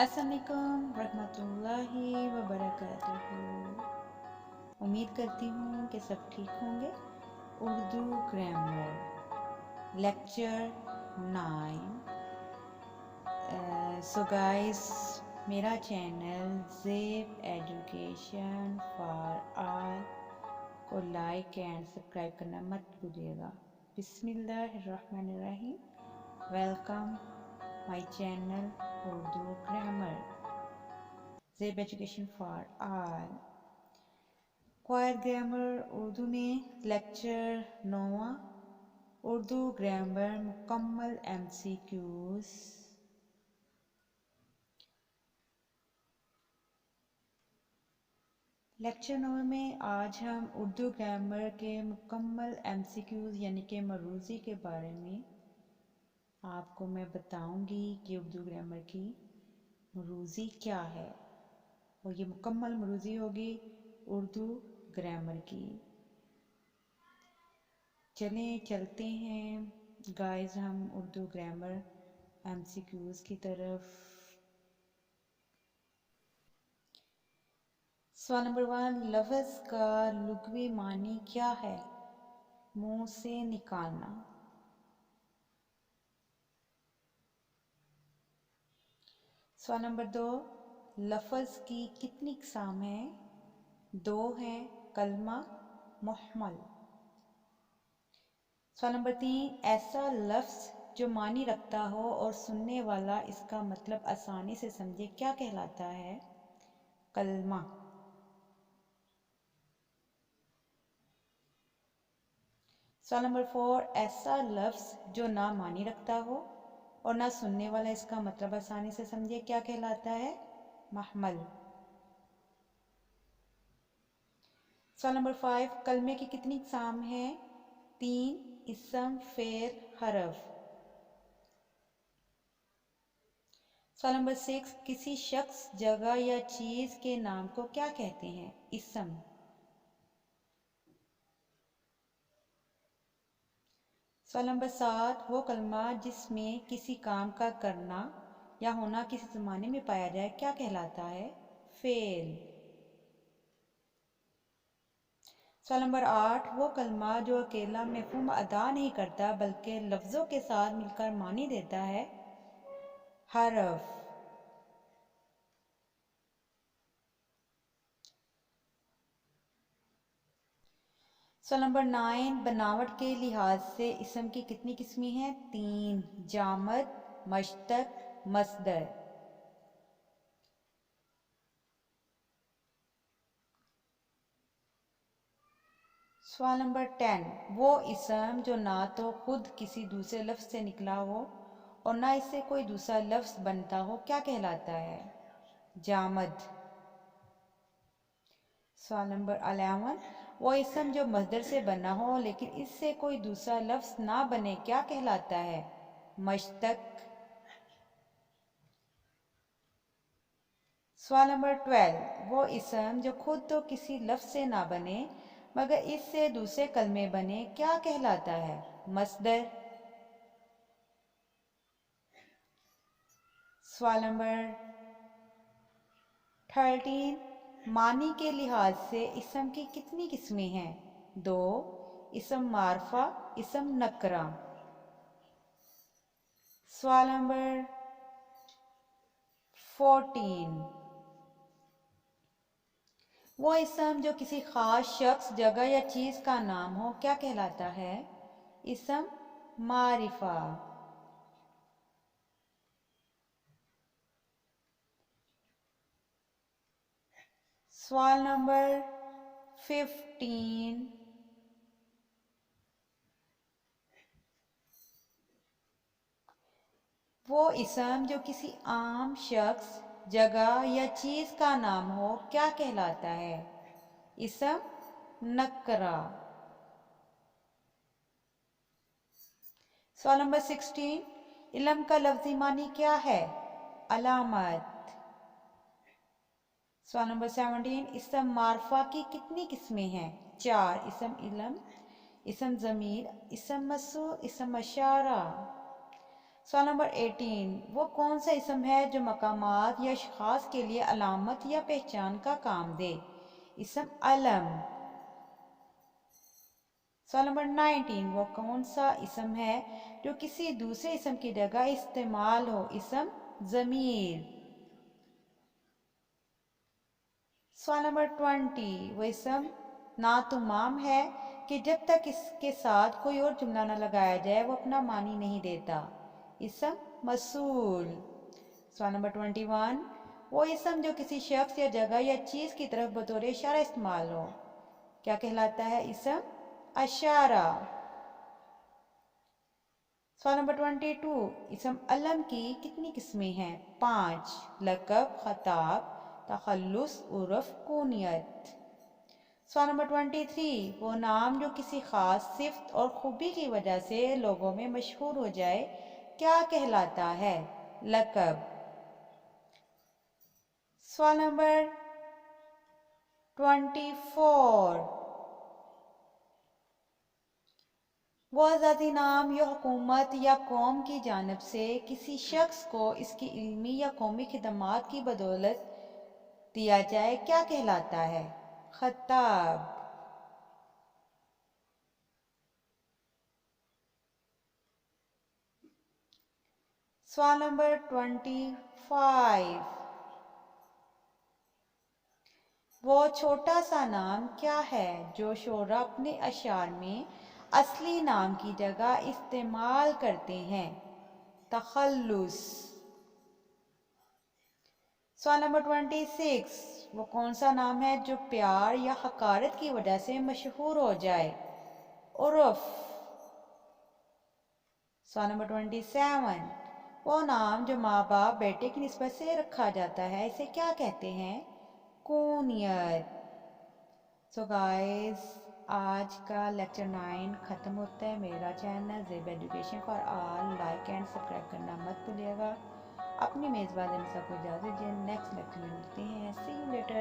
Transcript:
अस्सलाम वालेकुम रहमतुल्लाहि व बरकातुहू। उम्मीद करती हूँ कि सब ठीक होंगे। Urdu grammar lecture 9। So guys, मेरा channel Zeb education for all को लाइक एंड सब्सक्राइब करना मत भूलिएगा। बिस्मिल्लाहिर्रहमानिर्रहीम। Welcome my channel Urdu grammar Zeb education for all. क्वायर ग्रामर उर्दू में लेक्चर 9। उर्दू ग्रामर मुकम्मल MCQs। लेक्चर 9 में आज हम उर्दू ग्रामर के मुकम्मल MCQs यानी कि मरूज़ी के बारे में आपको मैं बताऊंगी कि उर्दू ग्रामर की मरूज़ी क्या है, और ये मुकम्मल मरूज़ी होगी उर्दू ग्रामर की। चलते हैं गाइस हम उर्दू ग्रामर MCQs की तरफ। सवाल नंबर 1, लफ्ज़ का लुग़वी मानी क्या है? मुंह से निकालना। सवाल नंबर 2, लफ्ज़ की कितनी क़साम है? 2 है, कलमा मुहम्मल। सवाल नंबर 3, ऐसा लफ्ज़ जो मानी रखता हो और सुनने वाला इसका मतलब आसानी से समझे क्या कहलाता है? कलमा। सवाल नंबर 4, ऐसा लफ्ज़ जो ना मानी रखता हो और ना सुनने वाला इसका मतलब आसानी से समझे क्या कहलाता है? मुहम्मल। सवाल नंबर 5, कलमे की कितनी क़साम है? 3, इसम, फेर, हरफ। सवाल नंबर 6, किसी शख्स, जगह या चीज़ के नाम को क्या कहते हैं? इसम। सवाल नंबर 7, वो कलमा जिसमें किसी काम का करना या होना किसी ज़माने में पाया जाए क्या कहलाता है? फेल। सवाल नंबर 8, वो कलमा जो अकेला मफ़हूम अदा नहीं करता बल्कि लफ्ज़ों के साथ मिलकर मानी देता है? हरफ। सवाल नंबर 9, बनावट के लिहाज से इसम की कितनी किस्में हैं? 3, जामद, मश्तक, मस्दर। सवाल नंबर 10, वो इसम जो ना तो खुद किसी दूसरे लफ्ज़ से निकला हो और ना इससे कोई दूसरा लफ्ज़ बनता हो क्या कहलाता है? जामद। सवाल नंबर 11, वो इसम जो मस्दर से बना हो लेकिन इससे कोई दूसरा लफ्ज़ ना बने क्या कहलाता है? मश्तक। सवाल नंबर 12, वो इसम जो खुद तो किसी लफ्ज़ से ना बने मगर इससे दूसरे कलमे बने क्या कहलाता है? मस्दर। सवाल नंबर 13, मानी के लिहाज से इसम की कितनी किस्में हैं? 2, इसम मारफा, इसम नकरा। सवाल नंबर 14, वो इसम जो किसी खास शख्स, जगह या चीज़ का नाम हो क्या कहलाता है? इसम मारिफा। सवाल नंबर 15, वो इसम जो किसी आम शख्स, जगह या चीज़ का नाम हो क्या कहलाता है? इसम नकरा। सवाल नंबर 16, इल्म का लफ्ज़ी मानी क्या है? अलामत। सवाल नंबर 17, इसम मारफा की कितनी किस्में हैं? 4, इसम इल्म, इसम ज़मीर, इसम मौसूल, इसम इशारा। سوال نمبر 18، وہ کون سا اسم ہے جو مقامات یا اشخاص کے لیے علامت یا پہچان کا کام دے؟ اسم علم۔ سوال نمبر 19، وہ کون سا اسم ہے جو کسی دوسرے اسم کی جگہ استعمال ہو؟ اسم ضمیر۔ سوال نمبر 20، وہ اسم ناتمام ہے کہ جب تک اس کے ساتھ کوئی اور جملہ نہ لگایا جائے وہ اپنا معنی نہیں دیتا؟ اسم موصول۔ سوال نمبر 21، وہ اسم جو کسی شخص یا جگہ یا چیز کی طرف بطور اشارہ استعمال ہو کیا کہلاتا ہے؟ اسم اشارہ۔ سوال نمبر 22، اسم علم کی کتنی قسمیں ہیں؟ 5، لقب، خطاب، تخلص، عرف، کنیت۔ سوال نمبر 23، وہ نام جو کسی خاص صفت اور خوبی کی وجہ سے لوگوں میں مشہور ہو جائے کیا کہلاتا ہے؟ لقب۔ سوال نمبر 24، وہ ذاتی نام یا حکومت یا قوم کی جانب سے کسی شخص کو اس کی علمی یا قومی خدمات کی بدولت دیا جائے کیا کہلاتا ہے؟ خطاب۔ سوال نمبر 25، وہ چھوٹا سا نام کیا ہے جو شعراء اپنے اشعار میں اصلی نام کی جگہ استعمال کرتے ہیں؟ تخلص۔ سوال نمبر 26، وہ کون سا نام ہے جو پیار یا حقارت کی وجہ سے مشہور ہو جائے؟ عرف۔ سوال نمبر 27، وہ نام جو ماں باپ بیٹے کی نسبت سے رکھا جاتا ہے اسے کیا کہتے ہیں؟ کنیت۔ سو گائز، آج کا لیکچر 9 ختم ہوتا ہے۔ میرا چینل زیب education for all like and subscribe کرنا مت بھولیے گا۔ اپنی میزبان کو اجازت دیں، نیکسٹ لیکچر میں ملتے ہیں۔ سی یو لیٹر۔